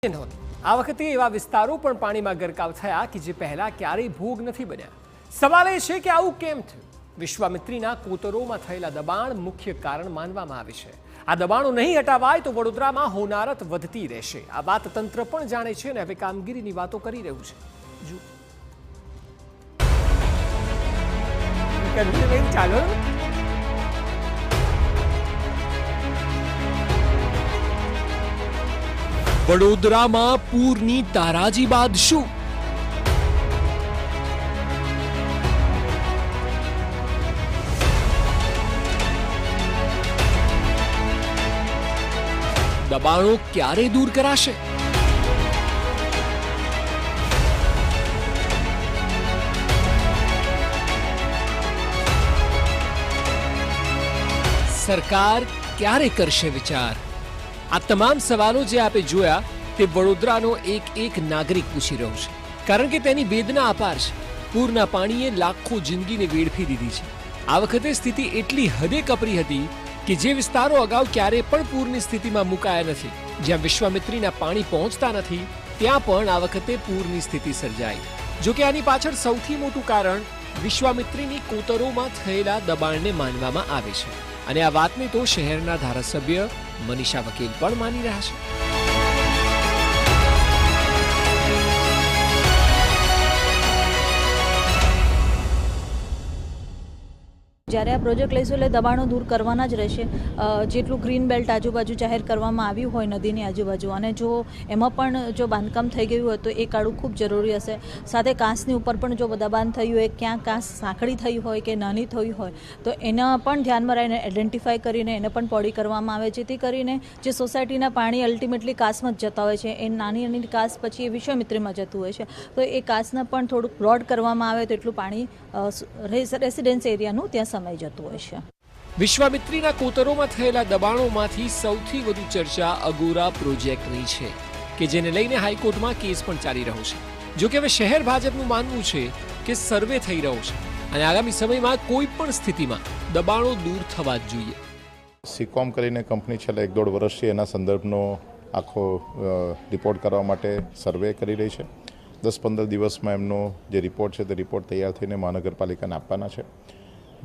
આ વખતે એવા વિસ્તારો પણ પાણીમાં ગરકાવ થયા કે જે પહેલા ક્યારેય ભોગ નથી બન્યા. સવાલ એ છે કે આવું કેમ થયું? વિશ્વામિત્રીના કોતરોમાં થયેલા દબાણ મુખ્ય કારણ માનવામાં આવે છે. આ દબાણો નહીં હટાવાય તો વડોદરામાં હોનારત વધતી રહેશે. આ વાત તંત્ર પણ જાણે છે અને હવે કામગીરીની વાતો કરી રહ્યું છે. ચાલો વડોદરામાં પૂરની તારાજી બાદ શું? દબાણો ક્યારે દૂર કરાશે? સરકાર ક્યારે કરશે વિચાર? આ તમામ સવાલો જે આપે જોયા તે વડોદરાનો એક નાગરિક પૂછી રહ્યો છે, કારણ કે તેની વેદના અપાર છે. પૂરના પાણીએ લાખો જિંદગીને વેડફી દીધી છે. આ વખતે સ્થિતિ એટલી હદે કપરી હતી કે જે વિસ્તારો અગાઉ ક્યારેય પણ પૂરની સ્થિતિમાં મુકાયા નથી, જ્યાં વિશ્વામિત્રીના પાણી પહોંચતા નથી, ત્યાં પણ આ વખતે પૂરની સ્થિતિ સર્જાઈ. જો કે આની પાછળ સૌથી મોટું કારણ વિશ્વામિત્રીની કોતરોમાં થયેલા દબાણને માનવામાં આવે છે. અને આ વાતને તો શહેરના ધારાસભ્ય મનીષા વકીલ પણ માની રહ્યા છે. જ્યારે આ પ્રોજેક્ટ લઈશું એટલે દબાણો દૂર કરવાના જ રહેશે. જેટલું ગ્રીન બેલ્ટ આજુબાજુ જાહેર કરવામાં આવ્યું હોય નદીની આજુબાજુ, અને જો એમાં પણ જો બાંધકામ થઈ ગયું હોય તો એ કાઢવું ખૂબ જરૂરી હશે. સાથે કાંસની ઉપર પણ જો દબાણ થયું હોય, ક્યાં કાંસ સાંકડી થઈ હોય કે નાની થઈ હોય તો એના પણ ધ્યાનમાં રહીને આઈડેન્ટિફાઈ કરીને એને પણ પોડી કરવામાં આવે, જેથી કરીને જે સોસાયટીના પાણી અલ્ટિમેટલી કાંસમાં જ જતા હોય છે, એ નાની કાંસ પછી એ વિશ્વામિત્રીમાં જતું હોય છે, તો એ કાંસને પણ થોડુંક બ્રોડ કરવામાં આવે તો એટલું પાણી રેસિડેન્સ એરિયાનું ત્યાં સમય જતું હોય છે. વિશ્વામિત્રીના કોતરોમાં થયેલા દબાણોમાંથી સૌથી વધુ ચર્ચા અગોરા પ્રોજેક્ટની છે, કે જેને લઈને હાઈકોર્ટમાં કેસ પણ ચાલી રહ્યો છે. જો કે હવે શહેર ભાજપનું માનવું છે કે સર્વે થઈ રહ્યો છે અને આગામી સમયમાં કોઈ પણ સ્થિતિમાં દબાણો દૂર થવા જ જોઈએ. સિકોમ કરીને કંપની છેલ્લા 1.5 વર્ષથી એના સંદર્ભનો આખો રિપોર્ટ કરવા માટે સર્વે કરી રહી છે. 10-15 દિવસમાં એમનો જે રિપોર્ટ છે તે રિપોર્ટ તૈયાર થઈને મહાનગરપાલિકાને આપવાના છે.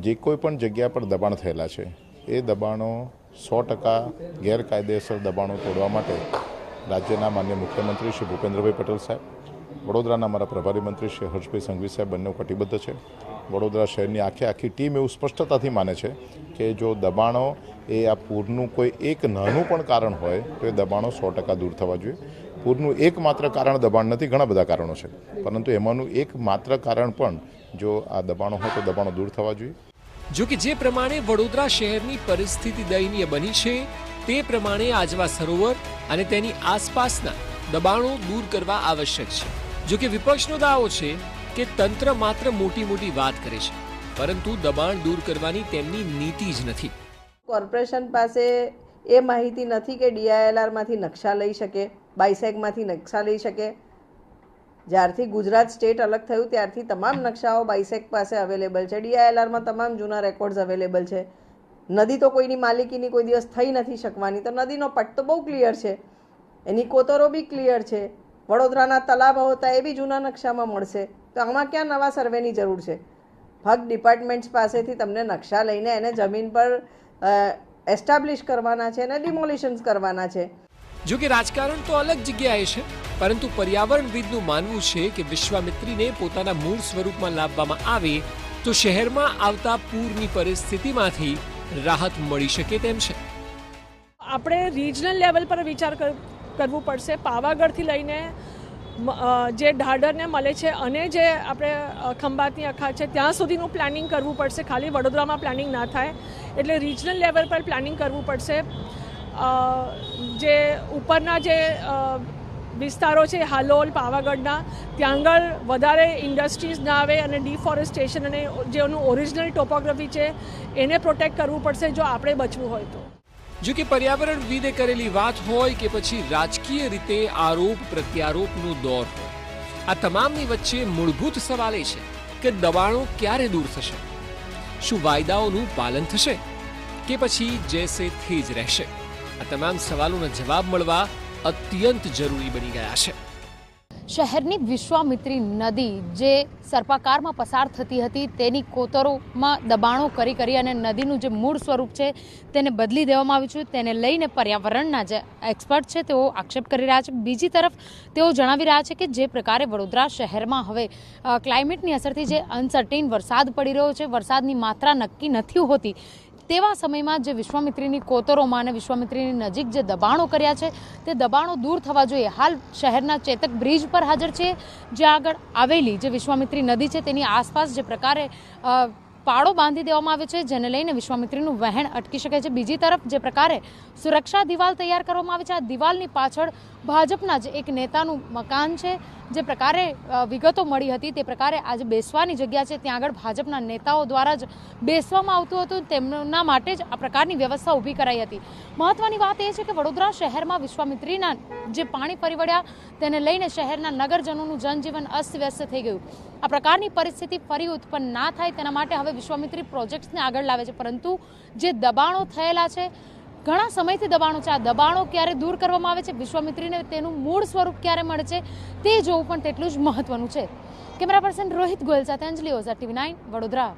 જે કોઈ પણ જગ્યા પર દબાણ થયેલા છે એ દબાણો 100% ગેરકાયદેસર દબાણો તોડવા માટે રાજ્યના માનનીય મુખ્યમંત્રી શ્રી ભૂપેન્દ્રભાઈ પટેલ સાહેબ, વડોદરાના અમારા પ્રભારી મંત્રી શ્રી હર્ષભાઈ સંઘવી સાહેબ બંને કટિબદ્ધ છે. વડોદરા શહેરની આખી ટીમ એવું સ્પષ્ટતાથી માને છે કે જો દબાણો એ આ પૂરનું કોઈ એક નાનું પણ કારણ હોય તો એ દબાણો 100% દૂર થવા જોઈએ. પૂરનું એકમાત્ર કારણ દબાણ નથી, ઘણા બધા કારણો છે, પરંતુ એમાંનું એકમાત્ર કારણ પણ જો આ દબાણો હોય તો દબાણો દૂર થવા જોઈએ. જો કે જે પ્રમાણે વડોદરા શહેરની પરિસ્થિતિ દયનીય બની છે તે પ્રમાણે આજવા સરોવર અને તેની આસપાસના દબાણો દૂર કરવા આવશ્યક છે. જો કે વિપક્ષનો દાવો છે કે તંત્ર માત્ર મોટી વાત કરે છે, પરંતુ દબાણ દૂર કરવાની તેમની નીતિ જ નથી. કોર્પોરેશન પાસે એ માહિતી નથી કે DILRમાંથી નકશા લઈ શકે, બાયસેગમાંથી નકશા લઈ શકે. જ્યારથી ગુજરાત સ્ટેટ અલગ થયું ત્યારથી તમામ નકશાઓ બાયસેગ પાસે અવેલેબલ છે, DILRમાં તમામ જૂના રેકોર્ડ્સ અવેલેબલ છે. નદી તો કોઈની માલિકીની કોઈ દિવસ થઈ નથી શકવાની, તો નદીનો પટ તો બહુ ક્લિયર છે, એની કોતરો બી ક્લિયર છે, વડોદરાના તલાવો હતા એ બી જૂના નકશામાં મળશે. તો આમાં ક્યાં નવા સર્વેની જરૂર છે? ફક્ત ડિપાર્ટમેન્ટ્સ પાસેથી તમને નકશા લઈને એને જમીન પર એસ્ટાબ્લિશ કરવાના છે અને ડિમોલિશન્સ કરવાના છે. જો કે રાજકારણ તો અલગ જગ્યાએ છે, પરંતુ પર્યાવરણવિદનું માનવું છે કે વિશ્વામિત્રીને પોતાના મૂળ સ્વરૂપમાં લાવવામાં આવે તો શહેરમાં આવતા પૂરની પરિસ્થિતિમાંથી રાહત મળી શકે તેમ છે. આપણે રિજનલ લેવલ પર વિચાર કરવું પડશે. પાવાગઢથી લઈને જે ઢાઢરને મળે છે અને જે આપણે ખંભાતની અખા છે ત્યાં સુધીનું પ્લાનિંગ કરવું પડશે. ખાલી વડોદરામાં પ્લાનિંગ ના થાય, એટલે રિજનલ લેવલ પર પ્લાનિંગ કરવું પડશે. જે ઉપરના જે વિસ્તારો છે હાલોલ, પાવાગઢના, ત્યાં આગળ વધારે ઇન્ડસ્ટ્રીઝ ના આવે અને ડિફોરેસ્ટેશન અને જેનું ઓરિજિનલ ટોપોગ્રાફી છે એને પ્રોટેક્ટ કરવું પડશે જો આપણે બચવું હોય તો. જો કે પર્યાવરણવિદે કરેલી વાત હોય કે પછી રાજકીય રીતે આરોપ પ્રત્યારોપનો દોર હોય, આ તમામની વચ્ચે મૂળભૂત સવાલ એ છે કે દબાણો ક્યારે દૂર થશે? શું વાયદાઓનું પાલન થશે કે પછી જૈસે थे જ રહેશે? આ તમામ સવાલોના જવાબ મળવા અત્યંત જરૂરી બની ગયા છે. શહેરની વિશ્વામિત્રી નદી જે સર્પાકારમાં પસાર થતી હતી તેની કોતરોમાં દબાણો કરી અને નદીનું જે મૂળ સ્વરૂપ છે તેને બદલી દેવામાં આવ્યું છે. તેને લઈને પર્યાવરણના જે એક્સપર્ટ છે તેઓ આક્ષેપ કરી રહ્યા છે. બીજી તરફ તેઓ જણાવી રહ્યા છે કે જે પ્રકારે વડોદરા શહેરમાં હવે ક્લાઇમેટની અસરથી જે અનસર્ટેન વરસાદ પડી રહ્યો છે, વરસાદની માત્રા નક્કી નથી હોતી, તેવા સમયમાં જે વિશ્વામિત્રીની કોતરોમાં અને વિશ્વામિત્રીની નજીક જે દબાણો કર્યા છે તે દબાણો દૂર થવા જોઈએ. હાલ શહેરના ચેતક બ્રિજ પર હાજર છે, જ્યાં આગળ આવેલી જે વિશ્વામિત્રી નદી છે તેની આસપાસ જે પ્રકારે પાળો બાંધી દેવામાં આવ્યો છે, જેને લઈને વિશ્વામિત્રીનું વહેણ અટકી શકે છે. બીજી તરફ જે પ્રકારે સુરક્ષા દિવાલ તૈયાર કરવામાં આવી છે, આ દિવાલની પાછળ ભાજપના જ એક નેતાનું મકાન છે. જે પ્રકારે વિગતો મળી હતી તે પ્રકારે આજે બેસવાની જગ્યા છે ત્યાં આગળ ભાજપના નેતાઓ દ્વારા જ બેસવામાં આવતું હતું, તેમના માટે જ આ પ્રકારની વ્યવસ્થા ઊભી કરાઈ હતી. મહત્વની વાત એ છે કે વડોદરા શહેરમાં વિશ્વામિત્રીના જે પાણી ફરી વળ્યા તેને લઈને શહેરના નગરજનોનું જનજીવન અસ્તવ્યસ્ત થઈ ગયું. આ પ્રકારની પરિસ્થિતિ ફરી ઉત્પન્ન ના થાય તેના માટે હવે વિશ્વામિત્રી પ્રોજેક્ટ્સને આગળ લાવે છે, પરંતુ જે દબાણો થયેલા છે, ઘણા સમયથી દબાણો છે, આ દબાણો ક્યારે દૂર કરવામાં આવે છે, વિશ્વામિત્રીને તેનું મૂળ સ્વરૂપ ક્યારે મળે છે તે જોવું પણ તેટલું જ મહત્વનું છે. કેમેરા પર્સન રોહિત ગોયલ સાથે અંજલિ ઓઝા, TV9 વડોદરા.